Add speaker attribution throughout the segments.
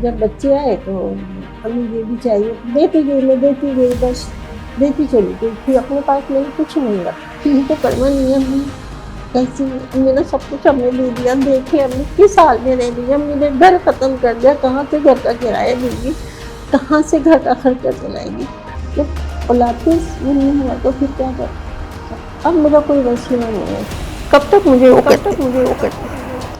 Speaker 1: جب بچے آئے تو ہمیں یہ بھی چاہیے، دیتی گئی میں دیتی گئی، بس دیتی چلی گئی، پھر اپنے پاس میں نے کچھ نہیں رکھا، پھر ان کو پرواہ نہیں ہے ہمیں کیسی میں نے سب کچھ ہم نے دے دیا، دیکھے ہم نے کس حال میں رہ رہی ہے، ہم نے گھر ختم کر دیا، کہاں سے گھر کا کرایہ دے گی، کہاں سے گھر کا خرچہ چلائے گی، جب اولاد کے نہیں ہوا تو پھر کیا کر، اب میرا کوئی وسیلہ نہیں ہے، کب تک مجھے وہ کرتے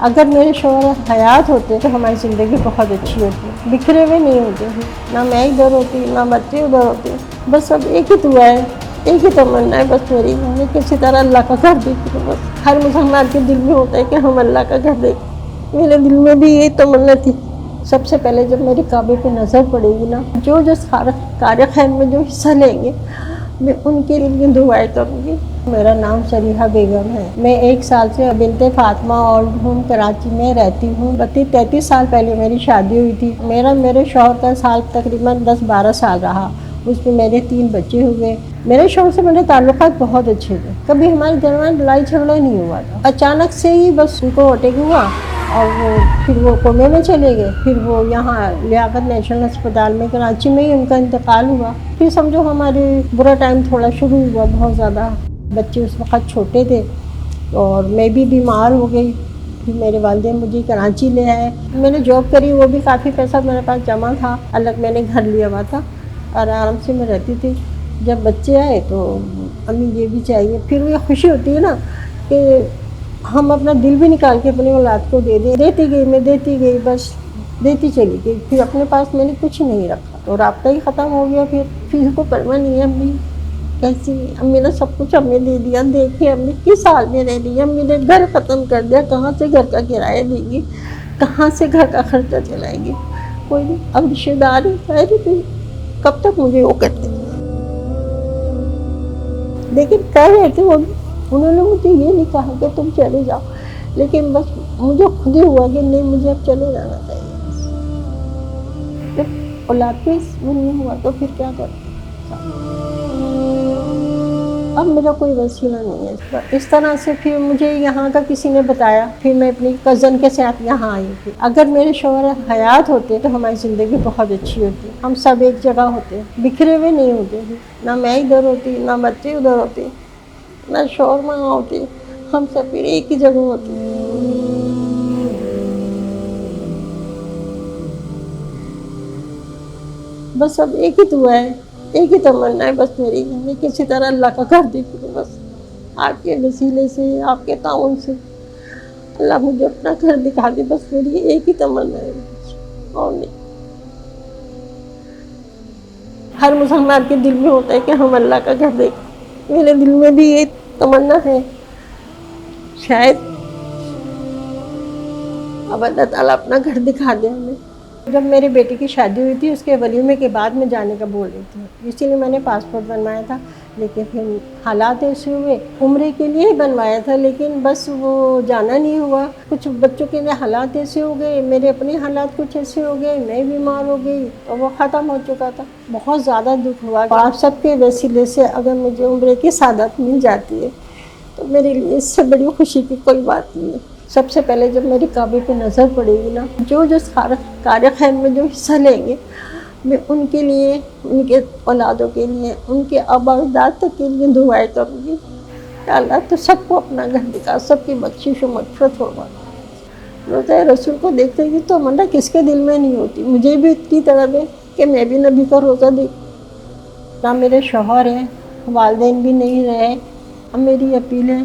Speaker 1: اگر میرے شوہر حیات ہوتے تو ہماری زندگی بہت اچھی ہوتی، بکھرے ہوئے نہیں ہوتے، نہ میں ادھر ہوتی نہ بچے ادھر ہوتے، بس اب ایک ہی دعا ہے، ایک ہی تمنا ہے بس میری، میں کسی طرح اللہ کا گھر دیکھ لوں، بس ہر مسلمان کے دل میں ہوتا ہے کہ ہم اللہ کا گھر دیکھیں، میرے دل میں بھی یہی تمنا تھی۔ سب سے پہلے جب میری کعبے پہ نظر پڑے گی نا، جو کار خیر میں جو حصہ لیں گے میں ان کے لیے دعائیں کروں گی۔ میرا نام سریحہ بیگم ہے، میں 1 سال سے بنت فاطمہ اولڈ ہوم کراچی میں رہتی ہوں۔ 33 سال پہلے میری شادی ہوئی تھی، میرے شوہر کا سال تقریباً 10-12 سال رہا، اس میں میرے 3 بچے ہوئے۔ میرے شوہر سے میرے تعلقات بہت اچھے تھے، کبھی ہمارے درمیان لڑائی جھگڑا نہیں ہوا تھا، اچانک سے ہی بس ان کو اٹیک ہوا اور پھر وہ کومے میں چلے گئے، پھر وہ یہاں لیاقت نیشنل اسپتال میں کراچی میں ہی ان کا انتقال ہوا۔ پھر سمجھو ہمارے برا ٹائم تھوڑا شروع ہوا، بہت زیادہ، بچے اس وقت چھوٹے تھے اور میں بھی بیمار ہو گئی، پھر میرے والدین مجھے کراچی لے آئے، میں نے جاب کری، وہ بھی کافی پیسہ میرے پاس جمع تھا، الگ میں نے گھر لیا ہوا تھا اور آرام سے میں رہتی تھی۔ جب بچے آئے تو ہمیں یہ بھی چاہیے، پھر یہ خوشی ہوتی ہے نا کہ ہم اپنا دل بھی نکال کے اپنی اولاد کو دے دیں، دیتی گئی میں دیتی گئی، بس دیتی چلی گئی، پھر اپنے پاس میں نے کچھ نہیں رکھا تو رابطہ ہی ختم ہو گیا، پھر کو پرواہ نہیں ہے ہمیں کیسی، ہم نے سب کچھ ہم نے دے دیا، دیکھے ہم نے کس حال میں رہ رہی ہے، ہم نے گھر ختم کر دیا، کہاں سے گھر کا کرایہ دے گی، کہاں سے گھر کا خرچہ چلائے گی، کوئی نہیں، اب رشتے دار ہے نہیں، کب تک مجھے وہ کرتے، لیکن کہہ رہے تھے وہ، انہوں نے مجھے یہ نہیں کہا کہ تم چلے جاؤ، لیکن بس مجھے خود ہی ہوا کہ نہیں مجھے اب چلے جانا چاہیے، جب اولاد کے نہیں ہوا تو پھر کیا کروں، اب میرا کوئی وسیلہ نہیں ہے، اس طرح سے پھر مجھے یہاں کا کسی نے بتایا، پھر میں اپنی کزن کے ساتھ یہاں آئی تھی۔ اگر میرے شوہر حیات ہوتے تو ہماری زندگی بہت اچھی ہوتی، ہم سب ایک جگہ ہوتے، بکھرے ہوئے نہیں ہوتے، نہ میں ادھر ہوتی نہ بچے ادھر ہوتے نہ شوہر وہاں ہوتے، ہم سب پھر ایک ہی جگہ ہوتے۔ بس اب ایک ہی دعا ہے، ایک ہی تمنا ہے بس میری، میں کسی طرح اللہ کا گھر دیکھ لوں، بس آپ کے وسیلے سے، آپ کے تعاون سے اللہ مجھے اپنا گھر دکھا دے، بس میری ایک ہی تمنا ہے اور نہیں۔ ہر مسلمان کے دل میں ہوتا ہے کہ ہم اللہ کا گھر دیکھیں، میرے دل میں بھی یہ تمنا ہے، شاید اب اللہ تعالیٰ اپنا گھر دکھا دے ہمیں۔ جب میری بیٹی کی شادی ہوئی تھی، اس کے ولیمے کے بعد میں جانے کا بول رہی تھی، اسی لیے میں نے پاسپورٹ بنوایا تھا، لیکن پھر حالات ایسے ہوئے، عمرے کے لیے ہی بنوایا تھا لیکن بس وہ جانا نہیں ہوا، کچھ بچوں کے لیے حالات ایسے ہو گئے، میرے اپنے حالات کچھ ایسے ہو گئے، میں بیمار ہو گئی اور وہ ختم ہو چکا تھا، بہت زیادہ دکھ ہوا۔ آپ سب کے وسیلے سے اگر مجھے عمرے کی سعادت مل جاتی ہے تو میرے لیے اس سے بڑی خوشی کی کوئی بات نہیں ہے۔ سب سے پہلے جب میری کعبے پہ نظر پڑے گی نا، جو کار خیر میں جو حصہ لیں گے میں ان کے لیے، ان کے اولادوں کے لیے، ان کے آباء و اجداد تک کے لیے دعائیں کروں گی کہ اللہ تو سب کو اپنا گھر دکھا، سب کی بخشش و مغفرت فرما۔ روضہ رسول کو دیکھتے ہی تو تمنا کس کے دل میں نہیں ہوتی، مجھے بھی اتنی طلب ہے کہ میں بھی نبی کا روزہ دیکھوں۔ نہ میرے شوہر ہیں، والدین بھی نہیں رہے، اب میری اپیل ہے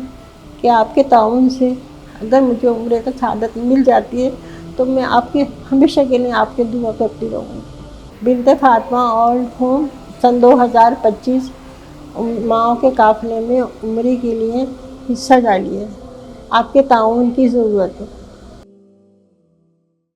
Speaker 1: کہ آپ کے تعاون سے اگر مجھے عمرے کا سعادت مل جاتی ہے تو میں آپ کے ہمیشہ کے لیے آپ کے دعا کرتی رہوں گی۔ بنت فاطمہ اولڈ ہوم سن 2025 ماؤں کے قافلے میں عمرے کے لیے حصہ ڈالی ہے، آپ کے تعاون کی ضرورت ہے۔